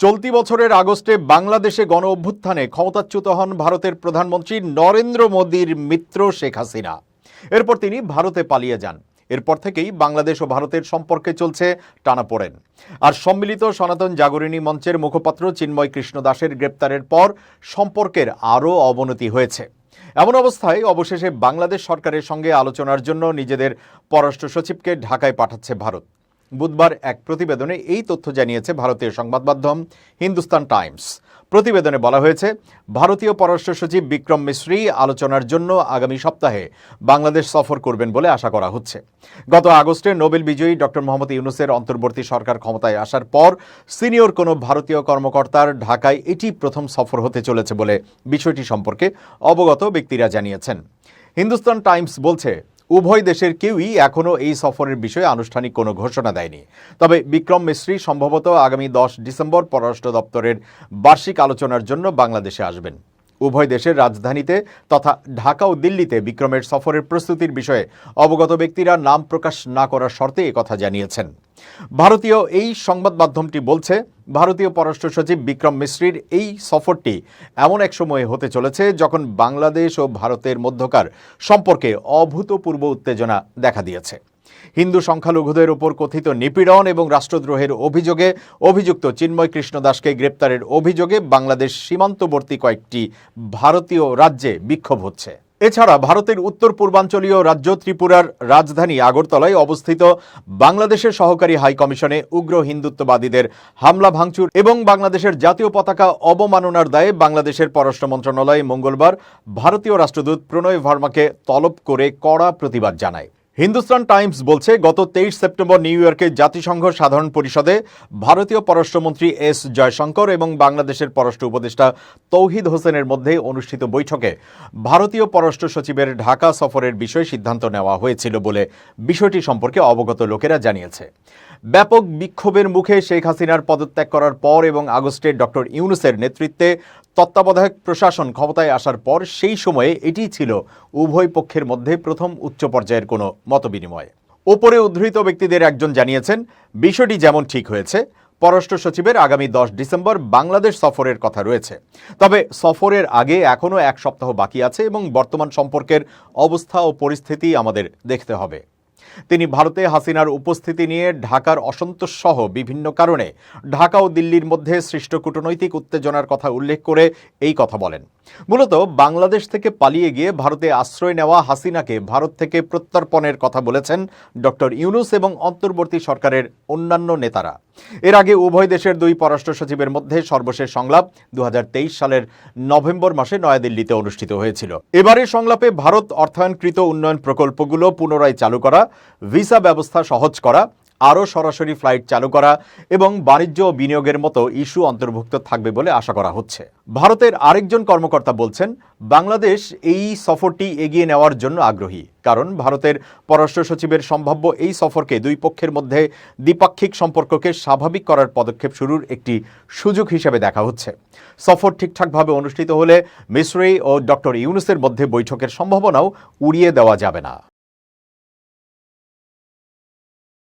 চলতি বছরের আগস্টে বাংলাদেশে গণ অভ্যুত্থানে ক্ষমতাচ্যুত হন ভারতের প্রধানমন্ত্রী নরেন্দ্র মোদীর মিত্র শেখ হাসিনা। এরপর তিনি ভারতে পালিয়ে যান। এরপর থেকেই বাংলাদেশ ও ভারতের সম্পর্কে চলছে টানাপোড়েন। আর সম্মিলিত সনাতন জাগরণী মঞ্চের মুখপাত্র চিন্ময় কৃষ্ণ দাসের গ্রেপ্তারের পর সম্পর্কের আরও অবনতি হয়েছে। এমন অবস্থায় অবশেষে বাংলাদেশ সরকারের সঙ্গে আলোচনার জন্য নিজেদের পররাষ্ট্র সচিবকে ঢাকায় পাঠাচ্ছে ভারত। বুধবার এক প্রতিবেদনে এই তথ্য জানিয়েছে ভারতীয় সংবাদ মাধ্যম হিন্দুস্তান টাইমস। প্রতিবেদনে বলা হয়েছে, ভারতীয় পররাষ্ট্র সচিব বিক্রম মিশ্রি আলোচনার জন্য আগামী সপ্তাহে বাংলাদেশ সফর করবেন বলে আশা করা হচ্ছে। গত আগস্টে নোবেল বিজয়ী ডক্টর মোহাম্মদ ইউনূসের অন্তর্বর্তী সরকার ক্ষমতায় আসার পর সিনিয়র কোনো ভারতীয় কর্মকর্তার ঢাকায় এটি প্রথম সফর হতে চলেছে বলে বিষয়টি সম্পর্কে অবগত ব্যক্তিরা জানিয়েছেন। হিন্দুস্তান টাইমস বলছে, উভয় দেশের কেউই এখনও এই সফরের বিষয়ে আনুষ্ঠানিক কোনো ঘোষণা দেয়নি। তবে বিক্রম মিশ্রি সম্ভবত আগামী 10 ডিসেম্বর পররাষ্ট্র দপ্তরের বার্ষিক আলোচনার জন্য বাংলাদেশে আসবেন। উভয় দেশের রাজধানীতে তথা ঢাকা ও দিল্লিতে বিক্রমের সফরের প্রস্তুতির বিষয়ে অবগত ব্যক্তিরা নাম প্রকাশ না করার শর্তে একথা জানিয়েছেন। ভারতীয় এই সংবাদ মাধ্যমটি বলছে, ভারতীয় পররাষ্ট্র সচিব বিক্রম মিশ্রির এই সফরটি এমন এক সময়ে হতে চলেছে যখন বাংলাদেশ ও ভারতের মধ্যকার সম্পর্কে অভূতপূর্ব উত্তেজনা দেখা দিয়েছে। হিন্দু সংখ্যালঘুদের উপর কথিত নিপীড়ন এবং রাষ্ট্রদ্রোহের অভিযোগে অভিযুক্ত চিন্ময় কৃষ্ণ দাসকে গ্রেপ্তারের অভিযোগে বাংলাদেশ সীমান্তবর্তী কয়েকটি ভারতীয় রাজ্যে বিক্ষোভ হচ্ছে। এছাড়া ভারতের উত্তর পূর্বাঞ্চলীয় রাজ্য ত্রিপুরার রাজধানী আগরতলায় অবস্থিত বাংলাদেশের সহকারী হাইকমিশনে উগ্র হিন্দুত্ববাদীদের হামলা ভাঙচুর এবং বাংলাদেশের জাতীয় পতাকা অবমাননার দায়ে বাংলাদেশের পররাষ্ট্র মন্ত্রণালয় মঙ্গলবার ভারতীয় রাষ্ট্রদূত প্রণয় ভার্মাকে তলব করে কড়া প্রতিবাদ জানায়। হিন্দুস্তান টাইমস বলছে, গত 23 সেপ্টেম্বর নিউ ইয়র্কে জাতিসংঘ সাধারণ পরিষদে ভারতীয় পররাষ্ট্রমন্ত্রী এস জয়শঙ্কর এবং বাংলাদেশের পররাষ্ট্র উপদেষ্টা তৌহিদ হোসেনের মধ্যে অনুষ্ঠিত বৈঠকে ভারতীয় পররাষ্ট্র সচিবের ঢাকা সফরের বিষয়ে সিদ্ধান্ত নেওয়া হয়েছিল বলে বিষয়টি সম্পর্কে অবগত লোকেরা জানিয়েছে। ব্যাপক বিক্ষোভের মুখে শেখ হাসিনার পদত্যাগ করার পর এবং আগস্টে ডক্টর ইউনূসের নেতৃত্বে তত্ত্বাবধায়ক প্রশাসন ক্ষমতায় আসার পর সেই সময়ে এটিই ছিল উভয় পক্ষের মধ্যে প্রথম উচ্চ পর্যায়ের কোনো মতবিনিময়। ওপরে উদ্ধৃত ব্যক্তিদের একজন জানিয়েছেন, বিষয়টি যেমন ঠিক হয়েছে, পররাষ্ট্র সচিবের আগামী 10 ডিসেম্বর বাংলাদেশ সফরের কথা রয়েছে। তবে সফরের আগে এখনও এক সপ্তাহ বাকি আছে এবং বর্তমান সম্পর্কের অবস্থা ও পরিস্থিতি আমাদের দেখতে হবে। তিনি ভারতে হাসিনার উপস্থিতি নিয়ে ঢাকার অসন্তোষ সহ বিভিন্ন কারণে ঢাকা ও দিল্লির মধ্যে সৃষ্ট কূটনৈতিক উত্তেজনার কথা উল্লেখ করে এই কথা বলেন। মূলত বাংলাদেশ থেকে পালিয়ে গিয়ে ভারতে আশ্রয় নেওয়া হাসিনাকে ভারত থেকে প্রত্যর্পণের কথা বলেছেন ডক্টর ইউনূস এবং অন্তর্বর্তী সরকারের অন্যান্য নেতারা। এর আগে উভয় দেশের দুই পররাষ্ট্র সচিবের মধ্যে সর্বশেষ সংলাপ 2023 সালের নভেম্বর মাসে নয়াদিল্লিতে অনুষ্ঠিত হয়েছিল। এবারের সংলাপে ভারত অর্থায়নকৃত উন্নয়ন প্রকল্পগুলো পুনরায় চালু করা, ভিসা ব্যবস্থা সহজ করা, আরও সরাসরি ফ্লাইট চালু করা এবং বাণিজ্য ও বিনিয়োগের মতো ইস্যু অন্তর্ভুক্ত থাকবে বলে আশা করা হচ্ছে। ভারতের আরেকজন কর্মকর্তা বলছেন, বাংলাদেশ এই সফরটি এগিয়ে নেওয়ার জন্য আগ্রহী, কারণ ভারতের পররাষ্ট্র সচিবের সম্ভাব্য এই সফরকে দুই পক্ষের মধ্যে দ্বিপাক্ষিক সম্পর্ককে স্বাভাবিক করার পদক্ষেপ শুরুর একটি সুযোগ হিসেবে দেখা হচ্ছে। সফর ঠিকঠাকভাবে অনুষ্ঠিত হলে মিশ্রি ও ডক্টর ইউনূসের মধ্যে বৈঠকের সম্ভাবনাও উড়িয়ে দেওয়া যাবে না।